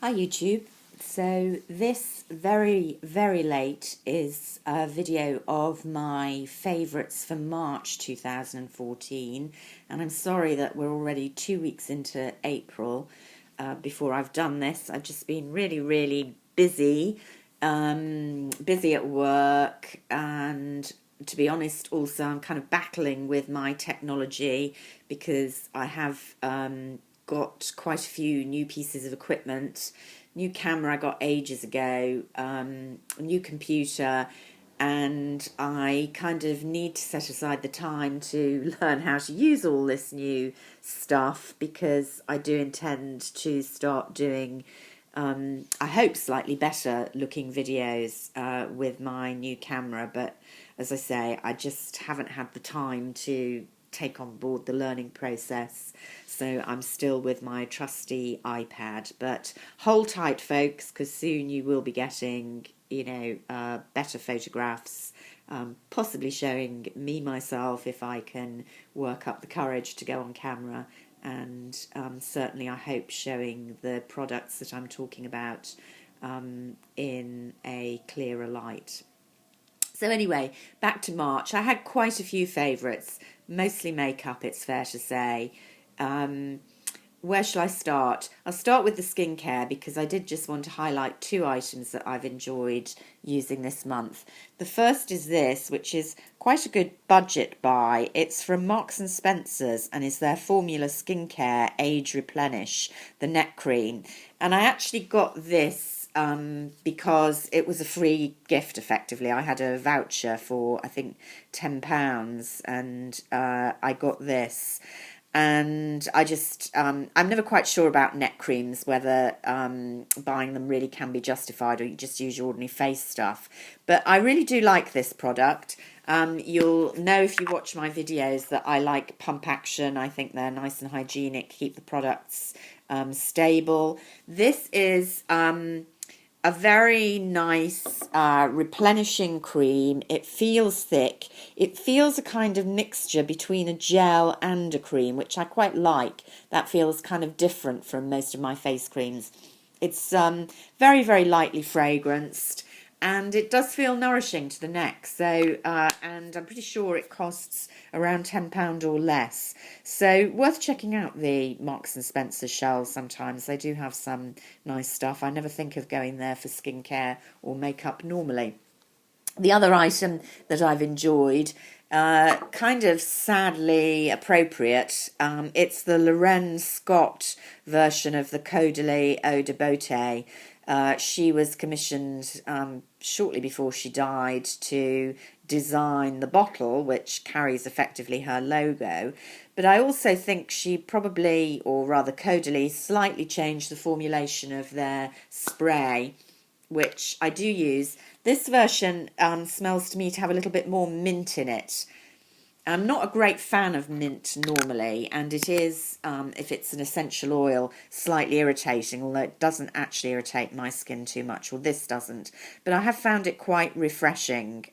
Hi YouTube. So this very late is a video of my favourites for March 2014, and I'm sorry that we're already 2 weeks into April before I've done this. I've just been really busy, busy at work, and to be honest also I'm kind of battling with my technology because I have got quite a few new pieces of equipment. New camera I got ages ago, new computer, and I kind of need to set aside the time to learn how to use all this new stuff because I do intend to start doing I hope slightly better looking videos with my new camera, but as I say, I just haven't had the time to take on board the learning process, so I'm still with my trusty iPad. But hold tight folks, because soon you will be getting better photographs, possibly showing me myself if I can work up the courage to go on camera, and certainly I hope showing the products that I'm talking about in a clearer light. So anyway, back to March. I had quite a few favourites, mostly makeup, it's fair to say. Where shall I start? I'll start with the skincare because I did just want to highlight two items that I've enjoyed using this month. The first is this, which is quite a good budget buy. It's from Marks and Spencer's and is their Formula Skincare Age Replenish, the neck cream. And I actually got this because it was a free gift, effectively. I had a voucher for, I think, £10, and I got this. And I just, I'm never quite sure about neck creams, whether buying them really can be justified or you just use your ordinary face stuff. But I really do like this product. You'll know if you watch my videos that I like pump action. I think they're nice and hygienic, keep the products stable. This is a very nice replenishing cream. It feels thick. It feels a kind of mixture between a gel and a cream, which I quite like. That feels kind of different from most of my face creams. It's very lightly fragranced, and it does feel nourishing to the neck. So, and I'm pretty sure it costs around £10 or less. So worth checking out the Marks and Spencer shelves sometimes. They do have some nice stuff. I never think of going there for skincare or makeup normally. The other item that I've enjoyed, kind of sadly appropriate, it's the Lorraine Scott version of the Caudalie Eau de Beaute. She was commissioned shortly before she died to design the bottle, which carries effectively her logo. But I also think she probably, or rather Caudalie, slightly changed the formulation of their spray, which I do use. This version smells to me to have a little bit more mint in it. I'm not a great fan of mint normally, and it is, if it's an essential oil, slightly irritating, although it doesn't actually irritate my skin too much, or this doesn't. But I have found it quite refreshing.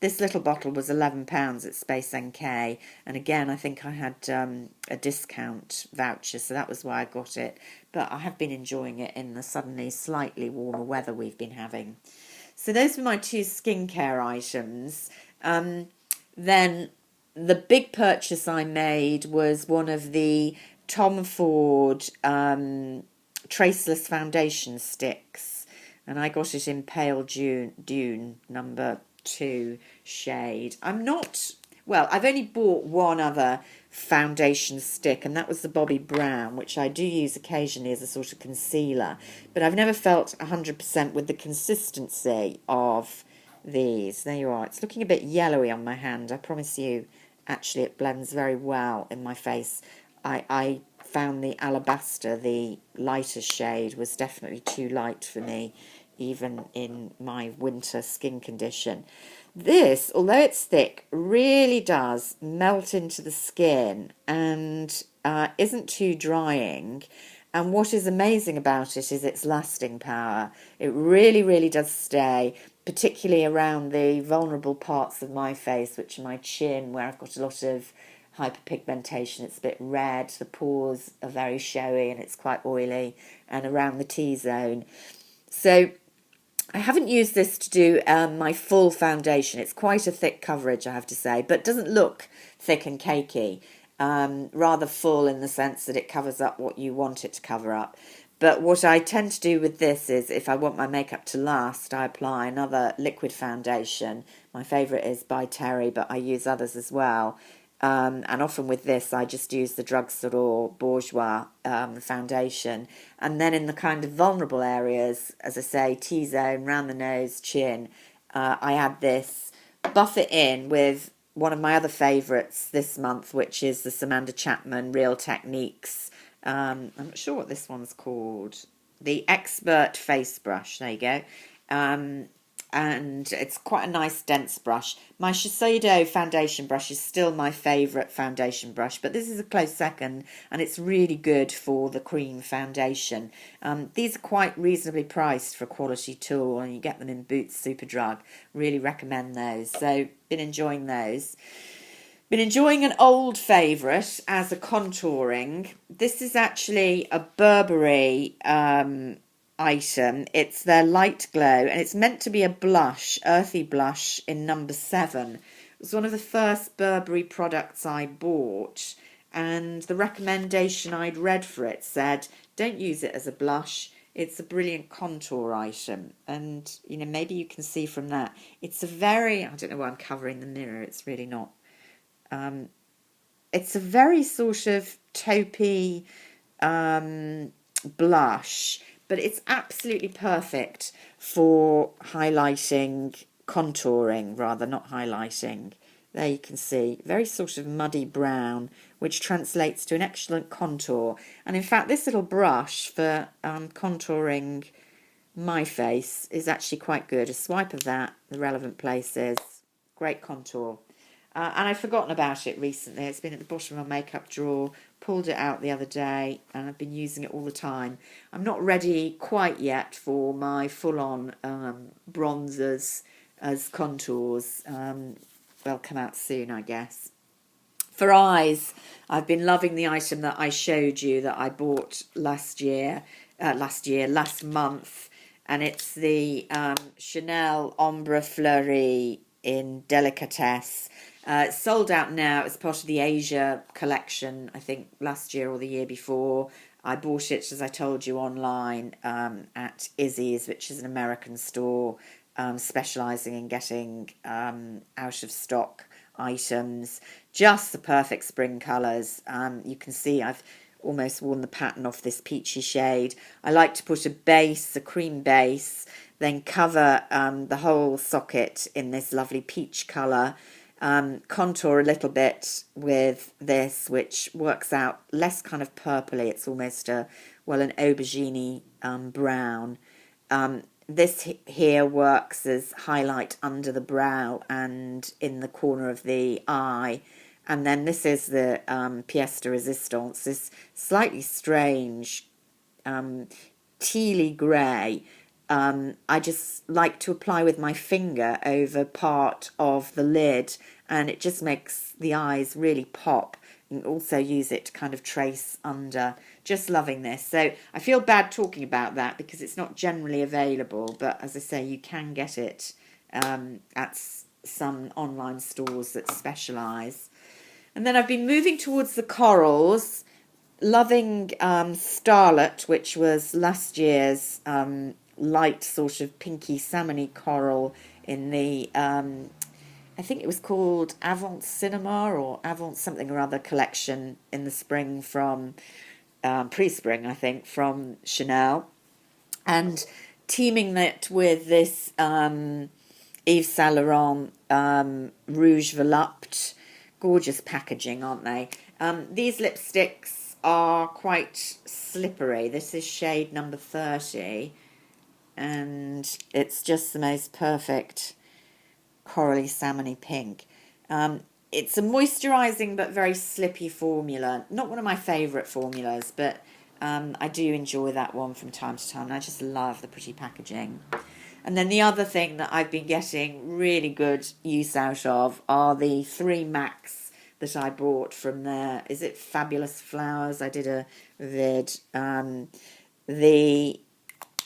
This little bottle was £11 at Space NK, and again, I think I had a discount voucher, so that was why I got it. But I have been enjoying it in the suddenly slightly warmer weather we've been having. So those were my two skincare items. Then the big purchase I made was one of the Tom Ford Traceless foundation sticks, and I got it in Pale Dune number 2 shade. I've only bought one other foundation stick, and that was the Bobbi Brown, which I do use occasionally as a sort of concealer, but I've never felt 100% with the consistency of these. There you are. It's looking a bit yellowy on my hand. I promise you, actually, it blends very well in my face. I found the Alabaster, the lighter shade, was definitely too light for me, even in my winter skin condition. This, although it's thick, really does melt into the skin and isn't too drying. And what is amazing about it is its lasting power. It really does stay, particularly around the vulnerable parts of my face, which are my chin, where I've got a lot of hyperpigmentation. It's a bit red, the pores are very showy and it's quite oily, and around the T-zone. So I haven't used this to do my full foundation. It's quite a thick coverage, I have to say, but doesn't look thick and cakey. Rather full in the sense that it covers up what you want it to cover up. But what I tend to do with this is, if I want my makeup to last, I apply another liquid foundation. My favourite is by Terry, but I use others as well. And often with this, I just use the drugstore or bourgeois foundation. And then in the kind of vulnerable areas, as I say, T-zone, round the nose, chin, I add this, buff it in with one of my other favourites this month, which is the Samantha Chapman Real Techniques. I'm not sure what this one's called. The Expert Face Brush. There you go. And it's quite a nice dense brush. My Shiseido foundation brush is still my favourite foundation brush, but this is a close second, and it's really good for the cream foundation. These are quite reasonably priced for a quality tool, and you get them in Beaute Superdrug. Really recommend those. So, been enjoying those. Been enjoying an old favourite as a contouring. This is actually a Burberry item. It's their Light Glow, and it's meant to be a blush, earthy blush in number 7. It was one of the first Burberry products I bought, and the recommendation I'd read for it said, don't use it as a blush. It's a brilliant contour item. And, you know, maybe you can see from that. It's a very, I don't know why I'm covering the mirror. It's really not. It's a very sort of taupey blush, but it's absolutely perfect for highlighting, contouring rather, not highlighting. There you can see, very sort of muddy brown, which translates to an excellent contour. And in fact, this little brush for contouring my face is actually quite good. A swipe of that, the relevant places, great contour. And I've forgotten about it recently. It's been at the bottom of my makeup drawer, pulled it out the other day, and I've been using it all the time. I'm not ready quite yet for my full-on bronzers as contours. They'll come out soon, I guess. For eyes, I've been loving the item that I showed you that I bought last month, and it's the Chanel Ombres Fleuries in Delicatesse. It's sold out now as part of the Asia collection, I think last year or the year before. I bought it, as I told you, online at Izzy's, which is an American store specialising in getting out of stock items. Just the perfect spring colours. You can see I've almost worn the pattern off this peachy shade. I like to put a base, a cream base, then cover the whole socket in this lovely peach colour. Contour a little bit with this, which works out less kind of purpley. It's almost an aubergine brown. This here works as highlight under the brow and in the corner of the eye. And then this is the pièce de résistance, this slightly strange tealy grey. I just like to apply with my finger over part of the lid, and it just makes the eyes really pop. You can also use it to kind of trace under. Just loving this. So I feel bad talking about that because it's not generally available, but as I say, you can get it at some online stores that specialise. And then I've been moving towards the corals, loving Starlet, which was last year's light sort of pinky salmony coral in the I think it was called Avant Cinema or Avant something or other collection in the spring from pre-spring, I think, from Chanel, and teaming it with this Yves Saint Laurent Rouge Volupte. Gorgeous packaging, aren't they? These lipsticks are quite slippery. This is shade number 30, and it's just the most perfect corally salmony pink. It's a moisturising but very slippy formula. Not one of my favourite formulas, but I do enjoy that one from time to time. And I just love the pretty packaging. And then the other thing that I've been getting really good use out of are the 3 Max that I bought from there. Is it Fabulous Flowers? I did a vid. The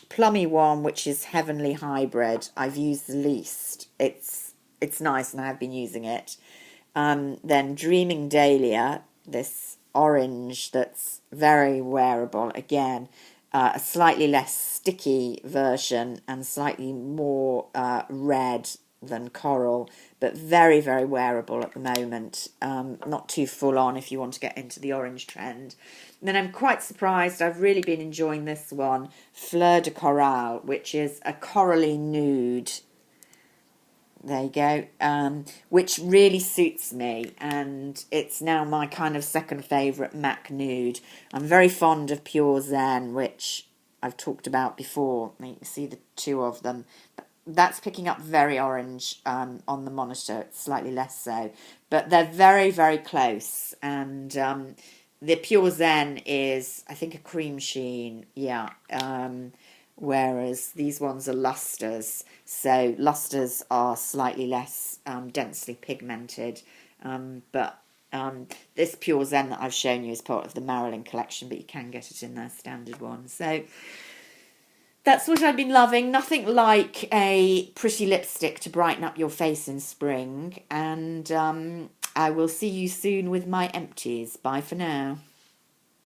plummy one, which is Heavenly Hybrid, I've used the least. It's nice and I have been using it. Then Dreaming Dahlia, this orange that's very wearable. Again, a slightly less sticky version and slightly more red than coral, but very, very wearable at the moment. Not too full on if you want to get into the orange trend. And then I'm quite surprised, I've really been enjoying this one, Fleur de Coral, which is a corally nude. There you go, which really suits me, and it's now my kind of second favourite MAC nude. I'm very fond of Pure Zen, which I've talked about before. You can see the two of them. That's picking up very orange on the monitor, it's slightly less so. But they're very, very close, and the Pure Zen is, I think, a cream sheen, yeah. Whereas these ones are lustres. So lustres are slightly less densely pigmented. But this Pure Zen that I've shown you is part of the Marilyn collection, but you can get it in their standard one. So that's what I've been loving. Nothing like a pretty lipstick to brighten up your face in spring. And I will see you soon with my empties. Bye for now.